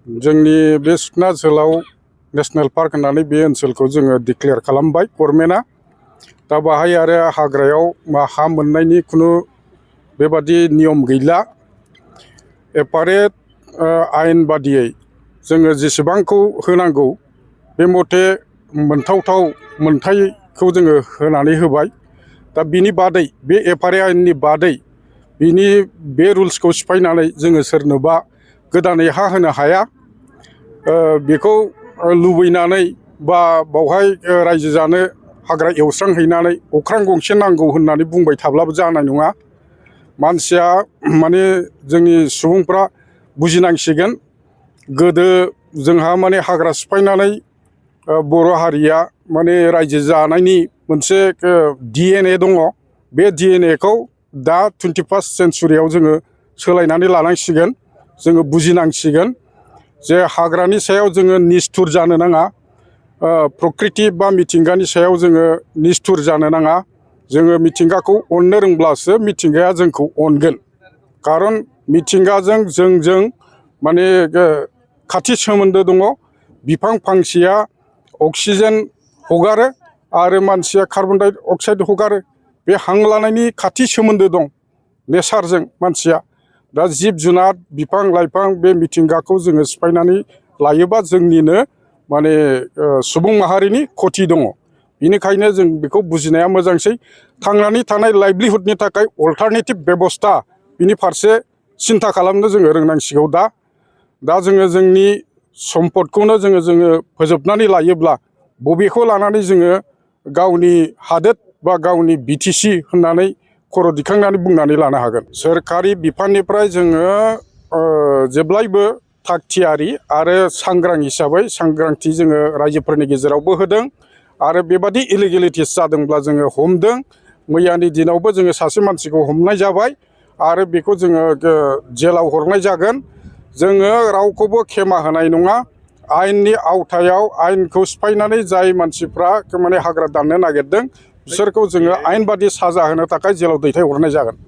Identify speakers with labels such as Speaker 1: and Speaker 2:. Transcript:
Speaker 1: जोंनि बे सुखना जोहोलाव नेशनेल पार्क होननानै बे ओनसोलखौ जोङो डिक्लेयार खालामबाय गभर्नमेन्टआ। दा बाहाय आरो हाग्रायाव हा मोननायनि खुनु बेबादि नियम गैला। एपारेट आयेन बादियै जोङो जेसेबांखौ होनांगौ बे मथे मोनथावथाव मोनथायखौ जोङो होनानै होबाय। दा बिनि बादै बे एपारे आयेननि बादै बिनि बे रुल्सखौ सिफायनानै जोङो सोरनोबा गोदानै हा होनो हाया। बेखौ लुबैनानै बा बावहाय रायजो जानो हाग्रा एवस्रांहैनानै अख्रां गंसे नांगौ होननानै बुंबाय थाब्लाबो जानाय नङा। मानसिया माने जोंनि सुबुंफ्रा बुजिनांसिगोन। गोदो जोंहा माने हाग्रा सिफायनानै बर' हारिया माने रायजो जानायनि मोनसे DNA दङ। बे DNAखौ दा 21st सेन्चुरियाव जोङो सोलायनानै लानांसिगोन। जोङो बुजिनांसिगोन जे हाग्रानि सायाव जोङो निस्थुर जानो नाङा। प्रकृति बा मिथिंगानि सायाव जोङो निस्थुर जानो नाङा। जोङो मिथिंगाखौ अननो रोंब्लासो मिथिंगाया जोंखौ अनगोन। खारन मिथिंगाजों जोंजों माने खाथि सोमोन्दो दङ। बिफां फांसेया अक्सिजेन हगारो आरो मानसिया कार्बन डाइ अक्साइड हगारो। बे हां लानायनि खाथि सोमोन्दो दं नेचारजों मानसिया। दा जिब जुनार बिफां लाइफां बे मिथिंगाखौ जोङो सिफायनानै लायोबा जोंनिनो माने सुबुं माहारिनि खथि दङ। बेनिखायनो जों बेखौ बुजिनाया मोजांसै। थांनानै थानाय लाइभलिहुडनि थाखाय अल्टारनेटिभ बेबस्था बिनि फारसे सिन्था खालामनो जोङो रोंनांसिगौ। दा जोङो जोंनि सम्पदखौनो जोङो फोजोबनानै लायोब्ला बबेखौ लानानै जोङो गावनि हादोर बा गावनि BTC होननानै खर' दिखांनानै बुंनानै लानो हागोन। सोरखारि बिफाननिफ्राय जोङो जेब्लायबो थागथियारि आरो सांग्रां हिसाबै सांग्रांथि जोङो रायजोफोरनि गेजेरावबो होदों। आरो बेबादि इलिगेलिटिस जादोंब्ला जोङो हमदों। मैयानि दिनावबो जोङो सासे मानसिखौ हमनाय जाबाय आरो बेखौ जोङो जेलाव हरनाय जागोन। जोङो रावखौबो खेमा होनाय नङा। आयेननि आवथायाव आयेनखौ सिफायनानै जाय मानसिफ्रा माने हाग्रा दाननो नागिरदों बिसोरखौ जोङो आयेन बादि साजा होनो थाखाय जेलाव दैथायहरनाय जागोन।